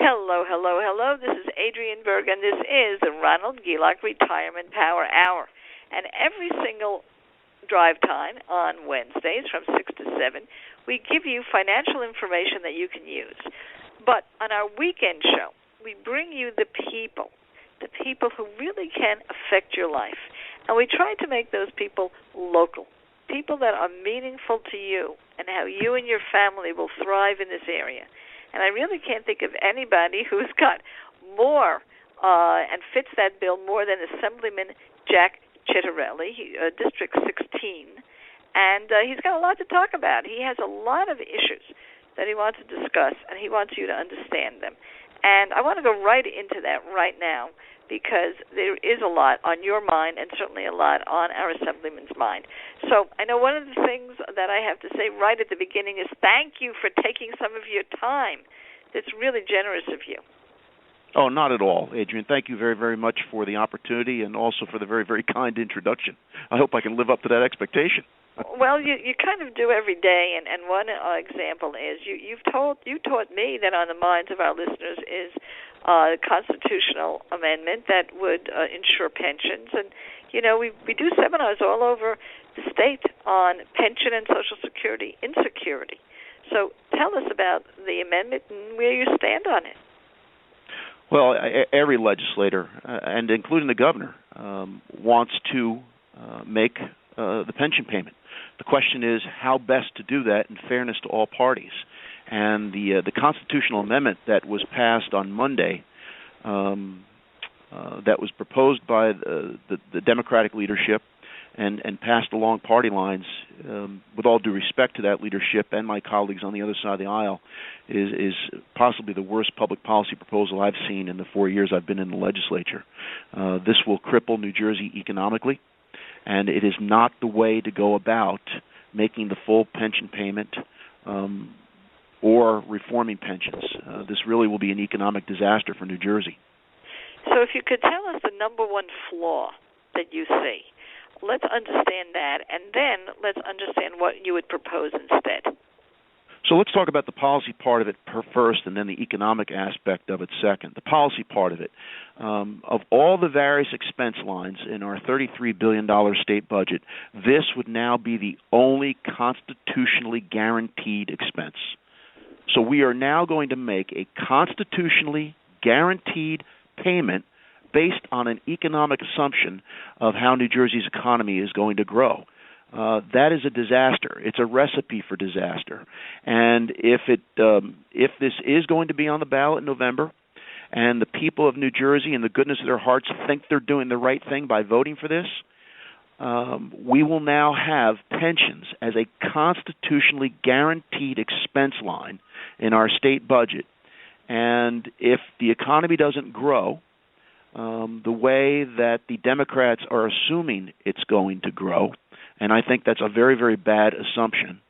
Hello, hello, hello. This is Adrienne Berg, and this is the Ronald Gielak Retirement Power Hour. And every single drive time on Wednesdays from 6 to 7, we give you financial information that you can use. But on our weekend show, we bring you the people who really can affect your life. And we try to make those people local, people that are meaningful to you and how you and your family will thrive in this area. And I really can't think of anybody who's got more and fits that bill more than Assemblyman Jack Ciattarelli, District 16. And he's got a lot to talk about. He has a lot of issues that he wants to discuss, and he wants you to understand them. And I want to go right into that right now because there is a lot on your mind and certainly a lot on our Assemblyman's mind. So I know one of the things that I have to say right at the beginning is thank you for taking some of your time. It's really generous of you. Oh, not at all, Adrienne. Thank you very, very much for the opportunity and also for the very, very kind introduction. I hope I can live up to that expectation. Well, you kind of do every day, and one example is you taught me that on the minds of our listeners is a constitutional amendment that would ensure pensions, and we do seminars all over the state on pension and Social Security insecurity. So tell us about the amendment and where you stand on it. Well, every legislator, and including the governor, wants to make the pension payment. The question is how best to do that in fairness to all parties. And the constitutional amendment that was passed on Monday, that was proposed by the Democratic leadership and passed along party lines, with all due respect to that leadership and my colleagues on the other side of the aisle, is possibly the worst public policy proposal I've seen in the 4 years I've been in the legislature. This will cripple New Jersey economically, and it is not the way to go about making the full pension payment or reforming pensions. This really will be an economic disaster for New Jersey. So if you could tell us the number one flaw that you see, let's understand that, and then let's understand what you would propose instead. So let's talk about the policy part of it first and then the economic aspect of it second. The policy part of it. Of all the various expense lines in our $33 billion state budget, this would now be the only constitutionally guaranteed expense. So we are now going to make a constitutionally guaranteed payment based on an economic assumption of how New Jersey's economy is going to grow. That is a disaster. It's a recipe for disaster. And if this is going to be on the ballot in November, and the people of New Jersey in the goodness of their hearts think they're doing the right thing by voting for this, we will now have pensions as a constitutionally guaranteed expense line in our state budget. And if the economy doesn't grow the way that the Democrats are assuming it's going to grow, and I think that's a very, very bad assumption,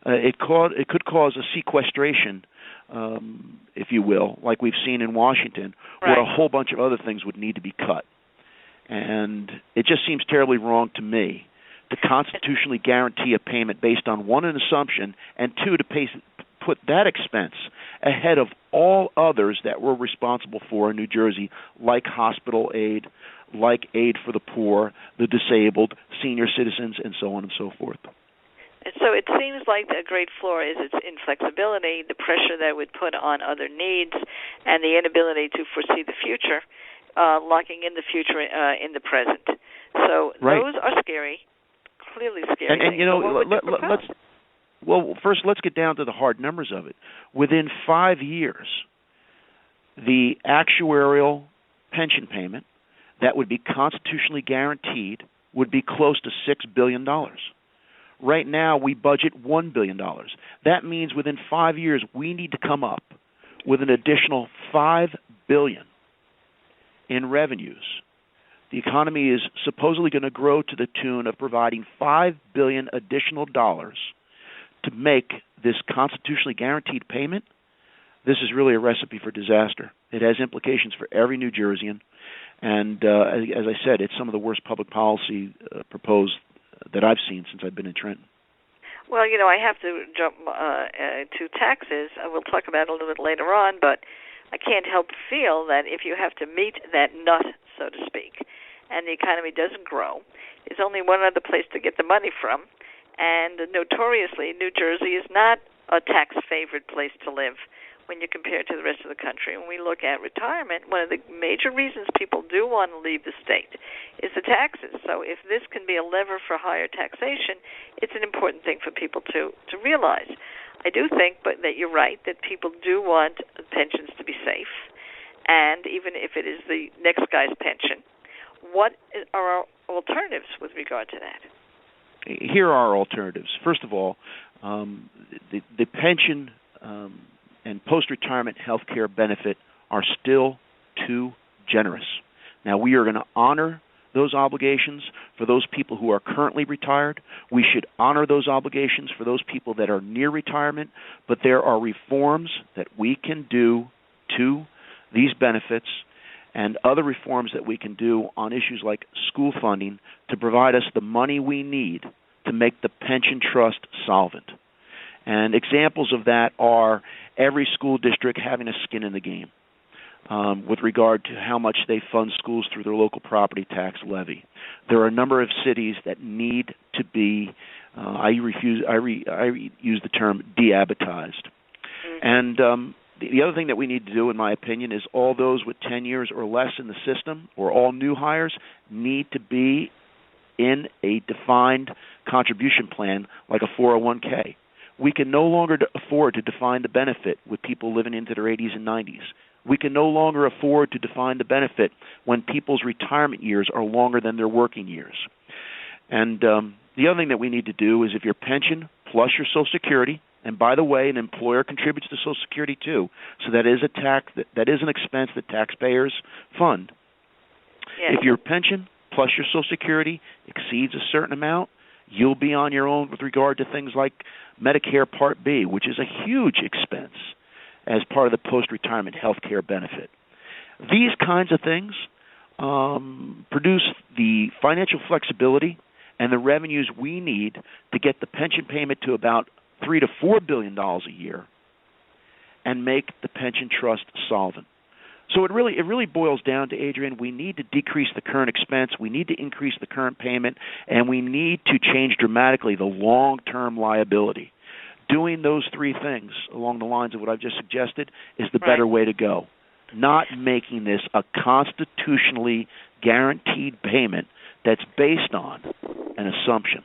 it could cause a sequestration, if you will, like we've seen in Washington, where a whole bunch of other things would need to be cut. And it just seems terribly wrong to me to constitutionally guarantee a payment based on, one, an assumption, and two, to put that expense ahead of all others that we're responsible for in New Jersey, like hospital aid, like aid for the poor, the disabled, senior citizens, and so on and so forth. And so it seems like the great flaw is its inflexibility, the pressure that it would put on other needs, and the inability to foresee the future, locking in the future in the present. So those are scary, clearly scary. And you know, first let's get down to the hard numbers of it. Within 5 years, the actuarial pension payment that would be constitutionally guaranteed would be close to $6 billion. Right now, we budget $1 billion. That means within 5 years, we need to come up with an additional $5 billion in revenues. The economy is supposedly going to grow to the tune of providing $5 billion additional dollars to make this constitutionally guaranteed payment. This is really a recipe for disaster. It has implications for every New Jerseyan, and as I said, it's some of the worst public policy proposed that I've seen since I've been in Trenton. Well, I have to jump to taxes. We'll talk about it a little bit later on, but I can't help feel that if you have to meet that nut, so to speak, and the economy doesn't grow, there's only one other place to get the money from, and notoriously, New Jersey is not a tax-favored place to live when you compare it to the rest of the country. When we look at retirement, one of the major reasons people do want to leave the state is the taxes. So if this can be a lever for higher taxation, it's an important thing for people to realize. I do think that you're right, that people do want pensions to be safe, and even if it is the next guy's pension, what are our alternatives with regard to that? Here are our alternatives. First of all, the pension and post-retirement health care benefit are still too generous. Now, we are going to honor those obligations for those people who are currently retired. We should honor those obligations for those people that are near retirement, but there are reforms that we can do to these benefits and other reforms that we can do on issues like school funding to provide us the money we need to make the pension trust solvent. And examples of that are every school district having a skin in the game with regard to how much they fund schools through their local property tax levy. There are a number of cities that need to be, I use the term de-abatized. And the other thing that we need to do, in my opinion, is all those with 10 years or less in the system, or all new hires, need to be in a defined contribution plan like a 401k. We can no longer afford to define the benefit with people living into their 80s and 90s. We can no longer afford to define the benefit when people's retirement years are longer than their working years. And the other thing that we need to do is if your pension plus your Social Security, and by the way, an employer contributes to Social Security too, so that is a tax that is an expense that taxpayers fund. Yes. If your pension plus your Social Security exceeds a certain amount, you'll be on your own with regard to things like Medicare Part B, which is a huge expense as part of the post-retirement health care benefit. These kinds of things produce the financial flexibility and the revenues we need to get the pension payment to about $3 to $4 billion a year and make the pension trust solvent. So it really boils down to, Adrian, we need to decrease the current expense, we need to increase the current payment, and we need to change dramatically the long-term liability. Doing those three things along the lines of what I've just suggested is the better way to go. Not making this a constitutionally guaranteed payment that's based on an assumption.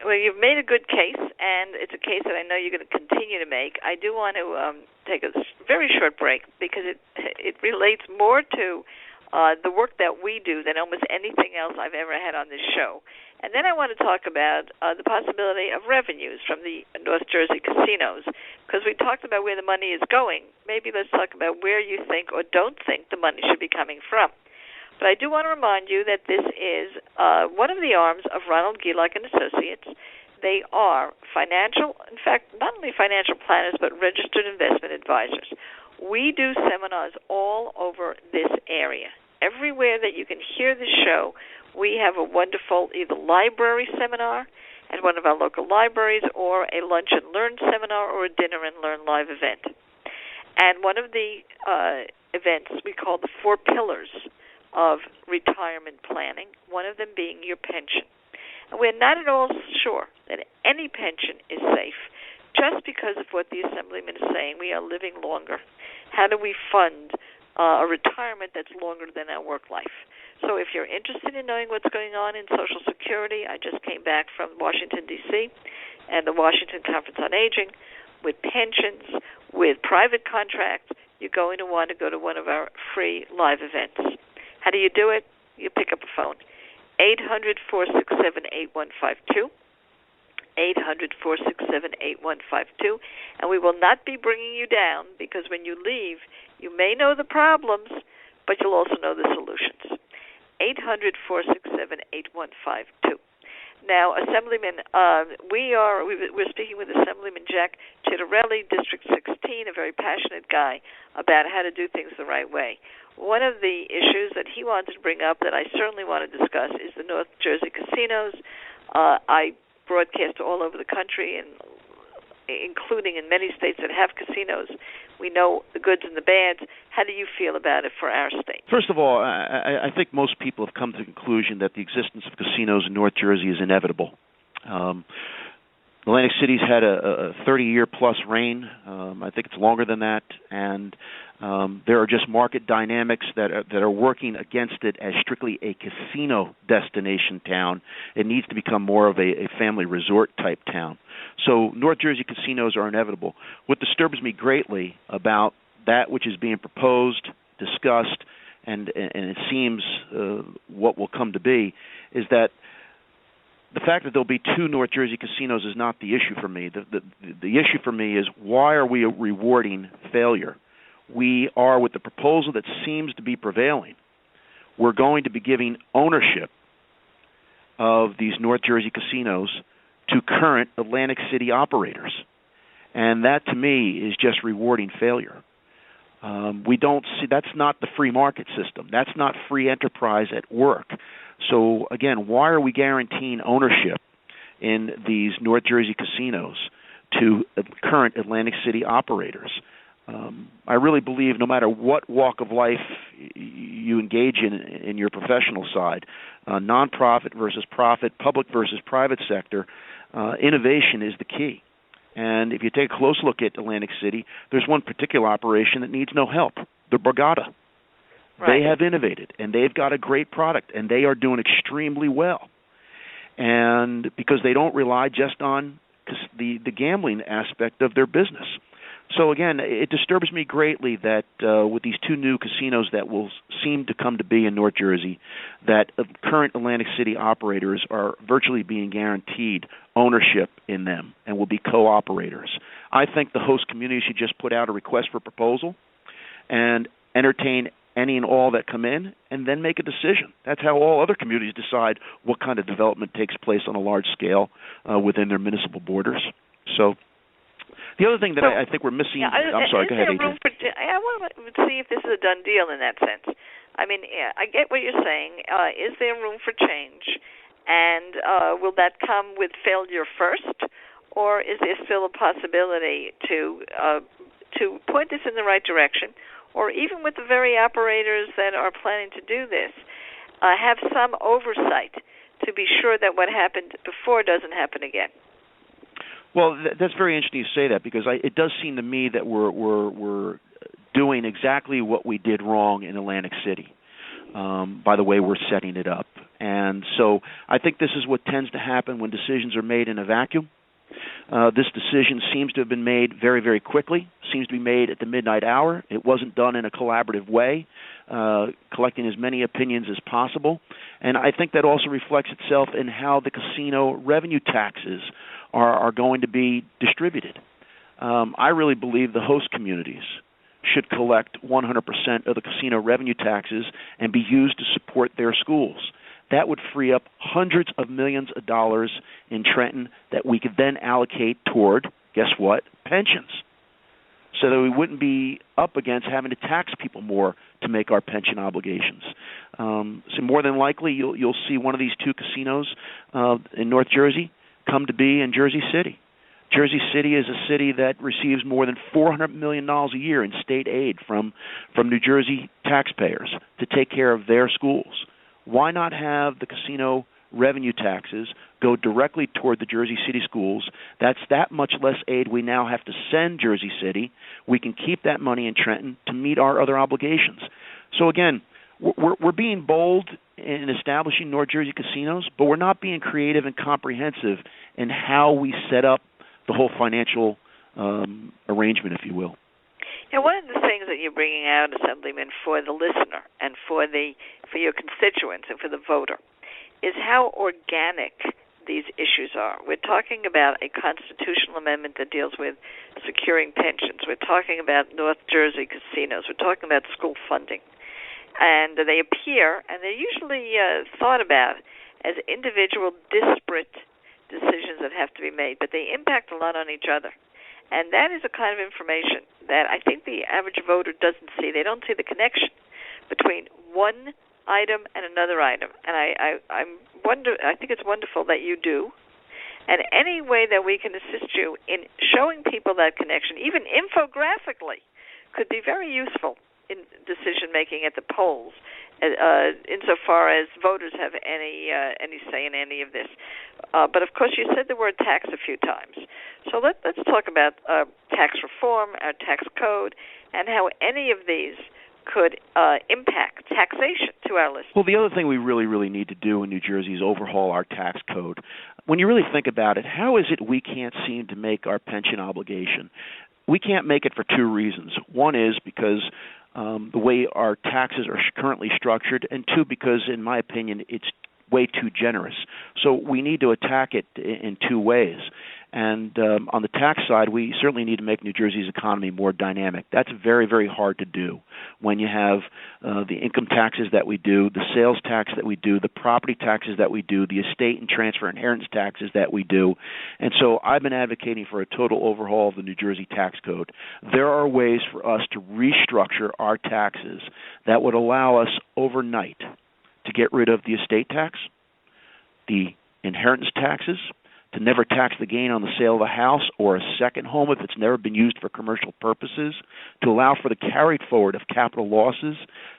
Well, you've made a good case, and it's a case that I know you're going to continue to make. I do want to take a very short break because it relates more to the work that we do than almost anything else I've ever had on this show. And then I want to talk about the possibility of revenues from the North Jersey casinos, because we talked about where the money is going. Maybe let's talk about where you think or don't think the money should be coming from. But I do want to remind you that this is one of the arms of Ronald Gilak and Associates. They are financial, in fact, not only financial planners, but registered investment advisors. We do seminars all over this area. Everywhere that you can hear the show, we have a wonderful either library seminar at one of our local libraries or a lunch and learn seminar or a dinner and learn live event. And one of the events we call the 4 pillars of retirement planning, one of them being your pension. And we're not at all sure that any pension is safe just because of what the Assemblyman is saying. We are living longer. How do we fund a retirement that's longer than our work life? So if you're interested in knowing what's going on in Social Security, I just came back from Washington, D.C., and the Washington Conference on Aging, with pensions, with private contracts, you're going to want to go to one of our free live events. How do you do it? You pick up a phone, 800-467-8152, 800-467-8152, and we will not be bringing you down because when you leave, you may know the problems, but you'll also know the solutions. 800-467-8152. Now, Assemblyman, we're speaking with Assemblyman Jack Ciattarelli, District 16, a very passionate guy about how to do things the right way. One of the issues that he wanted to bring up that I certainly want to discuss is the North Jersey casinos. I broadcast all over the country, and including in many states that have casinos. We know the goods and the bads. How do you feel about it for our state? First of all, I think most people have come to the conclusion that the existence of casinos in North Jersey is inevitable. Atlantic City's had a 30-year-plus reign. I think it's longer than that, and there are just market dynamics that are working against it as strictly a casino destination town. It needs to become more of a family resort type town. So North Jersey casinos are inevitable. What disturbs me greatly about that which is being proposed, discussed, and it seems what will come to be, is that the fact that there'll be 2 North Jersey casinos is not the issue for me. The issue for me is, why are we rewarding failure? We are, with the proposal that seems to be prevailing, we're going to be giving ownership of these North Jersey casinos to current Atlantic City operators. And that, to me, is just rewarding failure. We don't see, that's not the free market system. That's not free enterprise at work. So, again, why are we guaranteeing ownership in these North Jersey casinos to current Atlantic City operators? I really believe no matter what walk of life you engage in your professional side, nonprofit versus profit, public versus private sector, innovation is the key. And if you take a close look at Atlantic City, there's one particular operation that needs no help, the Borgata. Right. They have innovated, and they've got a great product, and they are doing extremely well. And because they don't rely just on the gambling aspect of their business. So, again, it disturbs me greatly that with these 2 new casinos that will seem to come to be in North Jersey, that current Atlantic City operators are virtually being guaranteed ownership in them and will be co-operators. I think the host community should just put out a request for proposal and entertain any and all that come in, and then make a decision. That's how all other communities decide what kind of development takes place on a large scale within their municipal borders. So the other thing that I think we're missing... Yeah, I'm sorry, go ahead, Adrian. I want to see if this is a done deal in that sense. I mean, I get what you're saying. Is there room for change? And will that come with failure first? Or is there still a possibility to point this in the right direction? Or even with the very operators that are planning to do this, have some oversight to be sure that what happened before doesn't happen again? Well, that's very interesting you say that, because it does seem to me that we're doing exactly what we did wrong in Atlantic City by the way we're setting it up. And so I think this is what tends to happen when decisions are made in a vacuum. This decision seems to have been made very, very quickly, seems to be made at the midnight hour. It wasn't done in a collaborative way, collecting as many opinions as possible. And I think that also reflects itself in how the casino revenue taxes are going to be distributed. I really believe the host communities should collect 100% of the casino revenue taxes and be used to support their schools. That would free up hundreds of millions of dollars in Trenton that we could then allocate toward, guess what, pensions. So that we wouldn't be up against having to tax people more to make our pension obligations. So more than likely, you'll see one of these 2 casinos in North Jersey come to be in Jersey City. Jersey City is a city that receives more than $400 million a year in state aid from New Jersey taxpayers to take care of their schools. Why not have the casino revenue taxes go directly toward the Jersey City schools? That's that much less aid we now have to send Jersey City. We can keep that money in Trenton to meet our other obligations. So again, we're being bold in establishing North Jersey casinos, but we're not being creative and comprehensive in how we set up the whole financial arrangement, if you will. Now, one of the things that you're bringing out, Assemblyman, for the listener and for your constituents and for the voter is how organic these issues are. We're talking about a constitutional amendment that deals with securing pensions. We're talking about North Jersey casinos. We're talking about school funding. And they appear, and they're usually thought about as individual disparate decisions that have to be made, but they impact a lot on each other. And that is a kind of information that I think the average voter doesn't see. They don't see the connection between one item and another item. And I think it's wonderful that you do. And any way that we can assist you in showing people that connection, even infographically, could be very useful in decision-making at the polls, insofar as voters have any say in any of this. But, of course, you said the word tax a few times. So let's talk about tax reform, our tax code, and how any of these could impact taxation to our listeners. Well, the other thing we really need to do in New Jersey is overhaul our tax code. When you really think about it, how is it we can't seem to make our pension obligation? We can't make it for two reasons. One is because the way our taxes are currently structured, and two, because, in my opinion, it's way too generous. So we need to attack it in two ways. And on the tax side, we certainly need to make New Jersey's economy more dynamic. That's very hard to do when you have the income taxes that we do, the sales tax that we do, the property taxes that we do, the estate and transfer inheritance taxes that we do. And so I've been advocating for a total overhaul of the New Jersey tax code. There are ways for us to restructure our taxes that would allow us overnight to get rid of the estate tax, the inheritance taxes, to never tax the gain on the sale of a house or a second home if it's never been used for commercial purposes, to allow for the carried forward of capital losses,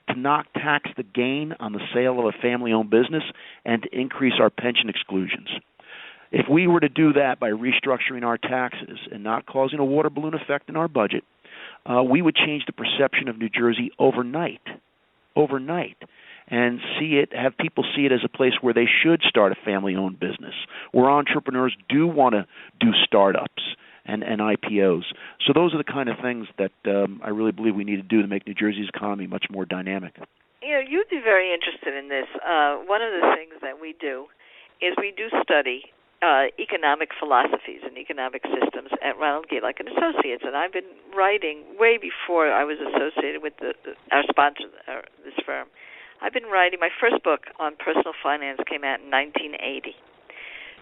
to not tax the gain on the sale of a family-owned business, and to increase our pension exclusions. If we were to do that by restructuring our taxes and not causing a water balloon effect in our budget, we would change the perception of New Jersey overnight, and have people see it as a place where they should start a family-owned business, where entrepreneurs do want to do startups and IPOs. So those are the kind of things that I really believe we need to do to make New Jersey's economy much more dynamic. You know, you'd be very interested in this. One of the things that we do is we do study economic philosophies and economic systems at Ronald Gilak and Associates, and I've been writing way before I was associated with our sponsor, this firm. I've been writing. My first book on personal finance came out in 1980.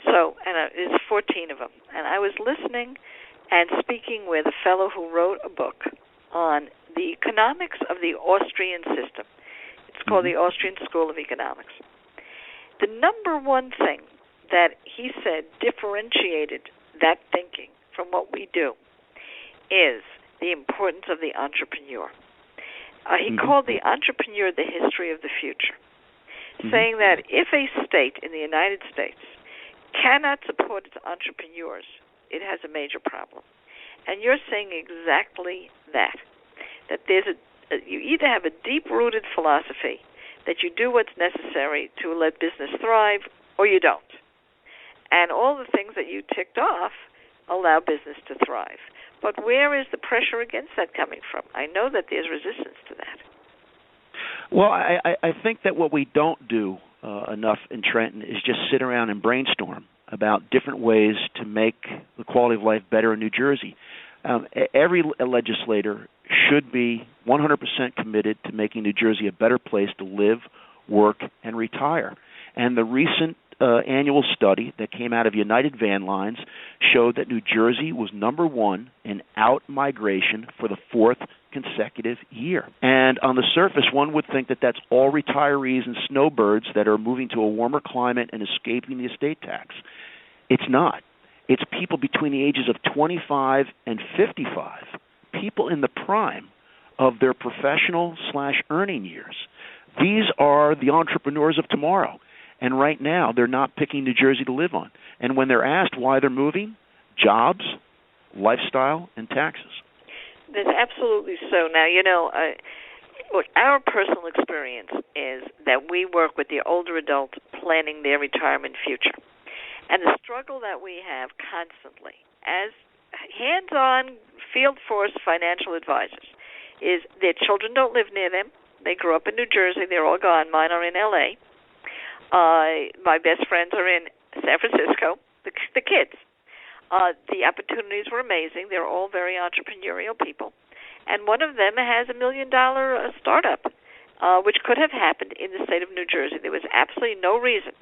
There's 14 of them. And I was listening and speaking with a fellow who wrote a book on the economics of the Austrian system. It's called the Austrian School of Economics. The number one thing that he said differentiated that thinking from what we do is the importance of the entrepreneur. He called the entrepreneur the history of the future, saying that if a state in the United States cannot support its entrepreneurs, it has a major problem. And you're saying exactly that there's you either have a deep-rooted philosophy that you do what's necessary to let business thrive, or you don't. And all the things that you ticked off allow business to thrive. But where is the pressure against that coming from? I know that there's resistance to that. Well, I think that what we don't do enough in Trenton is just sit around and brainstorm about different ways to make the quality of life better in New Jersey. Every legislator should be 100% committed to making New Jersey a better place to live, work, and retire. And the recent annual study that came out of United Van Lines showed that New Jersey was number one in out-migration for the fourth consecutive year. And on the surface, one would think that that's all retirees and snowbirds that are moving to a warmer climate and escaping the estate tax. It's not. It's people between the ages of 25 and 55, people in the prime of their professional/earning years. These are the entrepreneurs of tomorrow. And right now, they're not picking New Jersey to live on. And when they're asked why they're moving, jobs, lifestyle, and taxes. That's absolutely so. Now, look, our personal experience is that we work with the older adults planning their retirement future. And the struggle that we have constantly as hands-on field force financial advisors is their children don't live near them. They grew up in New Jersey. They're all gone. Mine are in L.A. My best friends are in San Francisco, the kids. The opportunities were amazing. They're all very entrepreneurial people. And one of them has $1 million startup, which could have happened in the state of New Jersey. There was absolutely no reason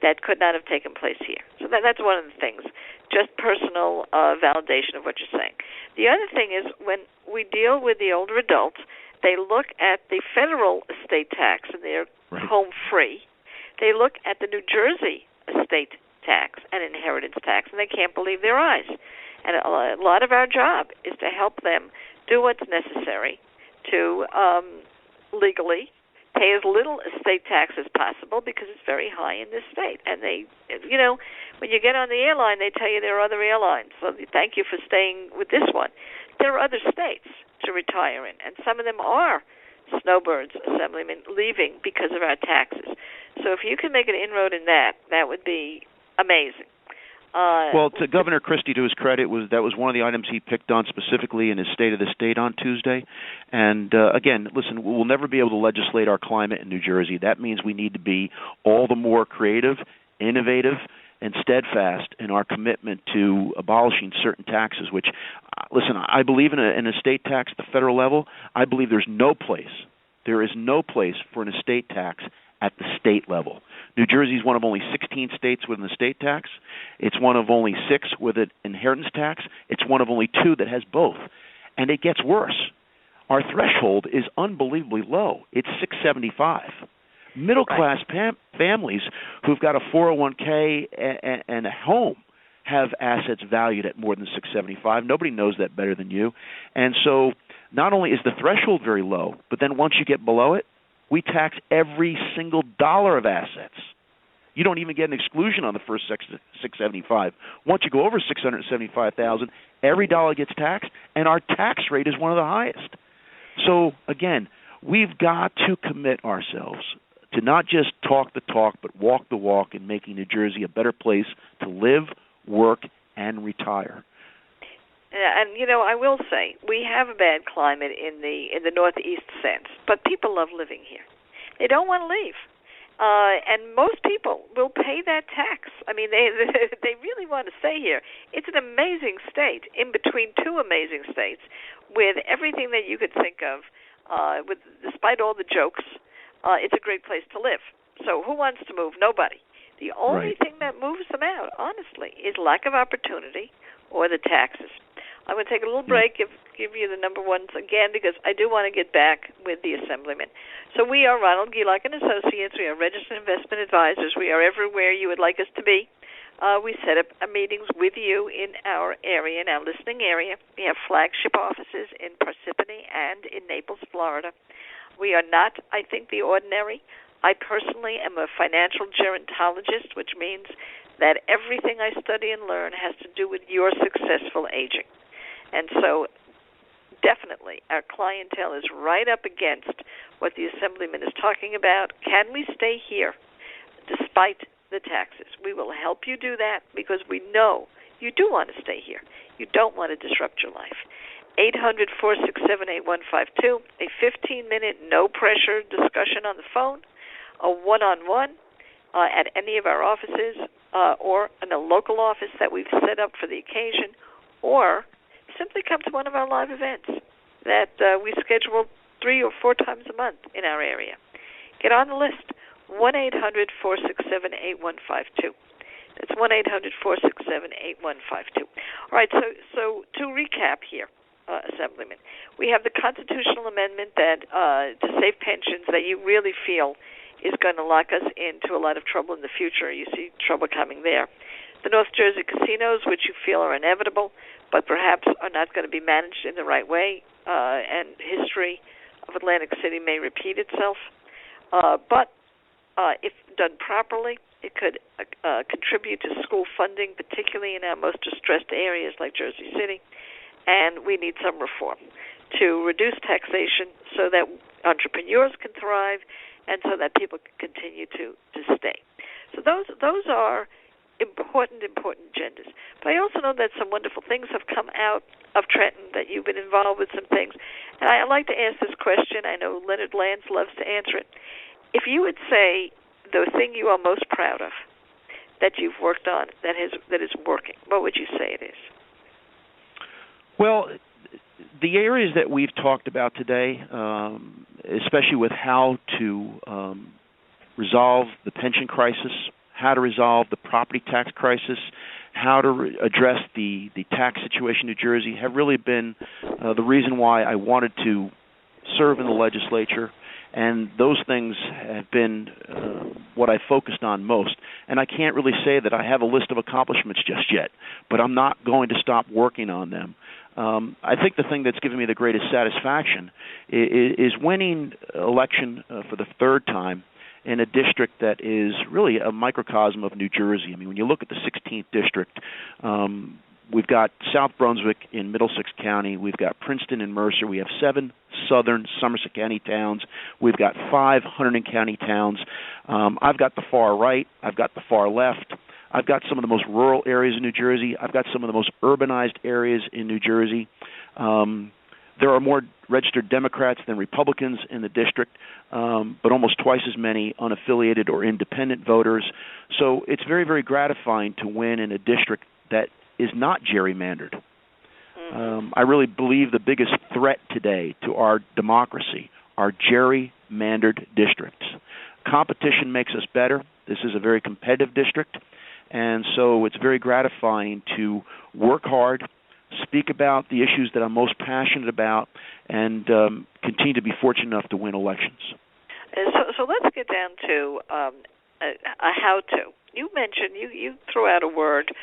that could not have taken place here. So that's one of the things, just personal validation of what you're saying. The other thing is when we deal with the older adults, they look at the federal estate tax and they're home free. They look at the New Jersey estate tax and inheritance tax, and they can't believe their eyes. And a lot of our job is to help them do what's necessary to legally pay as little estate tax as possible because it's very high in this state. And they, when you get on the airline, they tell you there are other airlines. So thank you for staying with this one. There are other states to retire in, and some of them are snowbirds, assemblymen, leaving because of our taxes. So if you can make an inroad in that, that would be amazing. Well, to Governor Christie, to his credit, that was one of the items he picked on specifically in his State of the State on Tuesday. And again, listen, we'll never be able to legislate our climate in New Jersey. That means we need to be all the more creative, innovative, and steadfast in our commitment to abolishing certain taxes. Which, listen, I believe in an estate tax at the federal level. I believe there is no place for an estate tax at the state level. New Jersey is one of only 16 states with an estate tax. It's one of only 6 with an inheritance tax. It's one of only 2 that has both. And it gets worse. Our threshold is unbelievably low. It's $675. Middle-class families who've got a 401k and a home have assets valued at more than $675. Nobody knows that better than you. And so not only is the threshold very low, but then once you get below it, we tax every single dollar of assets. You don't even get an exclusion on the first $675. Once you go over $675,000, every dollar gets taxed, and our tax rate is one of the highest. So again, we've got to commit ourselves to not just talk the talk, but walk the walk in making New Jersey a better place to live, work, and retire. And I will say we have a bad climate in the northeast sense, but people love living here. They don't want to leave, and most people will pay that tax. I mean, they really want to stay here. It's an amazing state, in between 2 amazing states, with everything that you could think of. Despite all the jokes, it's a great place to live. So who wants to move? Nobody. The only thing that moves them out, honestly, is lack of opportunity or the taxes. I'm going to take a little break, give you the number ones again, because I do want to get back with the assemblyman. So we are Ronald Gielach and Associates. We are registered investment advisors. We are everywhere you would like us to be. We set up meetings with you in our area, in our listening area. We have flagship offices in Parsippany and in Naples, Florida. We are not, I think, the ordinary. I personally am a financial gerontologist, which means that everything I study and learn has to do with your successful aging. And so definitely our clientele is right up against what the assemblyman is talking about. Can we stay here despite the taxes? We will help you do that because we know you do want to stay here. You don't want to disrupt your life. 800-467-8152, a 15-minute, no-pressure discussion on the phone, a one-on-one at any of our offices or in a local office that we've set up for the occasion, or simply come to one of our live events that we schedule 3 or 4 times a month in our area. Get on the list, 1-800-467-8152. That's 1-800-467-8152. All right, so to recap here, Assemblyman, we have the constitutional amendment that to save pensions that you really feel is going to lock us into a lot of trouble in the future. You see trouble coming there. The North Jersey casinos, which you feel are inevitable, but perhaps are not going to be managed in the right way, and history of Atlantic City may repeat itself. But if done properly, it could contribute to school funding, particularly in our most distressed areas like Jersey City, and we need some reform to reduce taxation so that entrepreneurs can thrive and so that people can continue to stay. So those are important agendas. But I also know that some wonderful things have come out of Trenton, that you've been involved with some things. And I'd like to ask this question. I know Leonard Lance loves to answer it. If you would say the thing you are most proud of that you've worked on that is working, what would you say it is? Well, the areas that we've talked about today, especially with how to resolve the pension crisis, how to resolve the property tax crisis, how to address the tax situation in New Jersey, have really been the reason why I wanted to serve in the legislature. And those things have been what I focused on most. And I can't really say that I have a list of accomplishments just yet, but I'm not going to stop working on them. I think the thing that's given me the greatest satisfaction is winning election for the third time in a district that is really a microcosm of New Jersey. I mean, when you look at the 16th district, we've got South Brunswick in Middlesex County. We've got Princeton and Mercer. We have 7 southern Somerset County towns. We've got 5 Hunterdon County towns. I've got the far right. I've got the far left. I've got some of the most rural areas in New Jersey. I've got some of the most urbanized areas in New Jersey. There are more registered Democrats than Republicans in the district, but almost twice as many unaffiliated or independent voters. So it's very, very gratifying to win in a district that is not gerrymandered. I really believe the biggest threat today to our democracy are gerrymandered districts. Competition makes us better. This is a very competitive district, and so it's very gratifying to work hard, speak about the issues that I'm most passionate about, and continue to be fortunate enough to win elections. So let's get down to a how-to. You mentioned, you threw out a word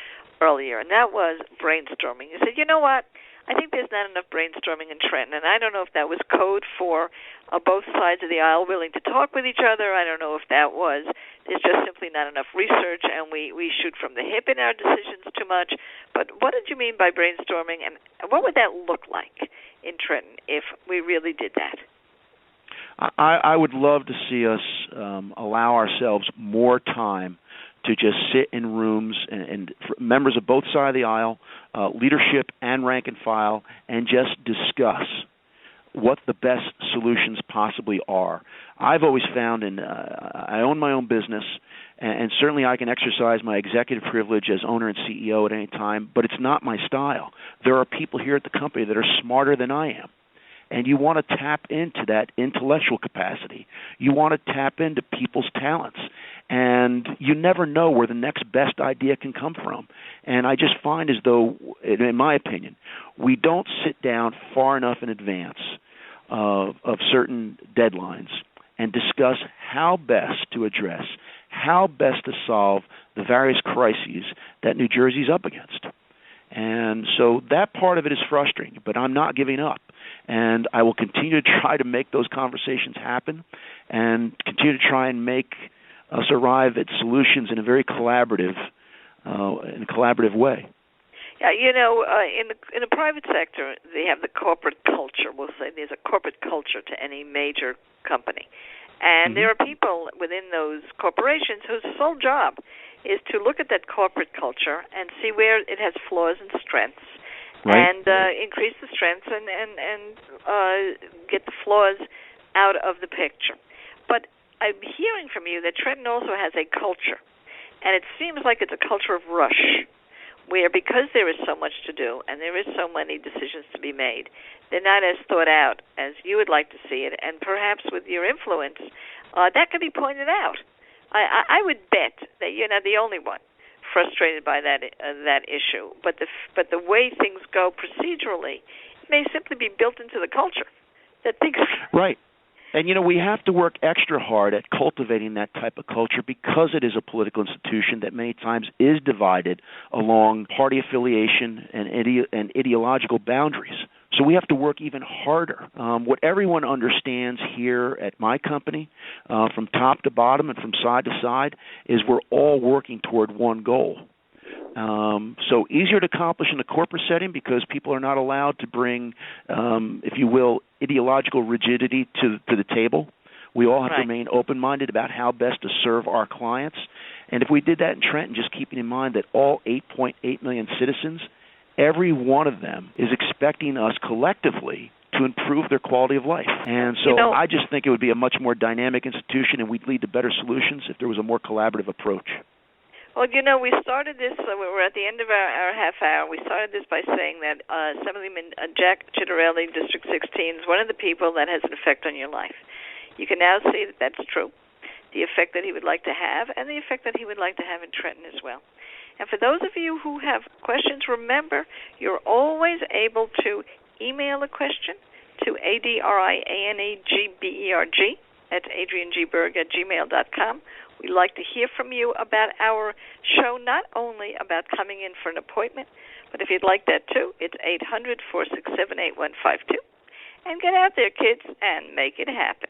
earlier, and that was brainstorming. You said, you know what, I think there's not enough brainstorming in Trenton, and I don't know if that was code for both sides of the aisle willing to talk with each other. I don't know if that was there's just simply not enough research, and we shoot from the hip in our decisions too much. But what did you mean by brainstorming, and what would that look like in Trenton if we really did that? I would love to see us allow ourselves more time to just sit in rooms and members of both sides of the aisle, leadership and rank and file, and just discuss what the best solutions possibly are. I've always found, and I own my own business, and certainly I can exercise my executive privilege as owner and CEO at any time, but it's not my style. There are people here at the company that are smarter than I am. And you want to tap into that intellectual capacity. You want to tap into people's talents. And you never know where the next best idea can come from. And I just find as though, in my opinion, we don't sit down far enough in advance of certain deadlines and discuss how best to address, how best to solve the various crises that New Jersey's up against. And so that part of it is frustrating, but I'm not giving up. And I will continue to try to make those conversations happen and continue to try and make us arrive at solutions in a very collaborative way. Yeah, you know, in the private sector, they have the corporate culture. We'll say there's a corporate culture to any major company. And there are people within those corporations whose sole job is to look at that corporate culture and see where it has flaws and strengths, and increase the strengths and get the flaws out of the picture. But I'm hearing from you that Trenton also has a culture, and it seems like it's a culture of rush, where because there is so much to do and there is so many decisions to be made, they're not as thought out as you would like to see it, and perhaps with your influence, that could be pointed out. I would bet that you're not the only one frustrated by that issue, but the way things go procedurally may simply be built into the culture. That things right. And, you know, we have to work extra hard at cultivating that type of culture because it is a political institution that many times is divided along party affiliation and ideological boundaries. So we have to work even harder. What everyone understands here at my company, from top to bottom and from side to side, is we're all working toward one goal. So easier to accomplish in a corporate setting because people are not allowed to bring, if you will, ideological rigidity to the table. We all have to remain open-minded about how best to serve our clients. And if we did that in Trenton, just keeping in mind that all 8.8 million citizens, every one of them is expecting us collectively to improve their quality of life. And so I just think it would be a much more dynamic institution, and we'd lead to better solutions if there was a more collaborative approach. Well, you know, we started this, we're at the end of our half hour. We started this by saying that Assemblyman Jack Ciattarelli, District 16, is one of the people that has an effect on your life. You can now see that that's true, the effect that he would like to have, and the effect that he would like to have in Trenton as well. And for those of you who have questions, remember, you're always able to email a question to adrianegberg at adriangberg@gmail.com. We'd like to hear from you about our show, not only about coming in for an appointment, but if you'd like that too, it's 800-467-8152. And get out there, kids, and make it happen.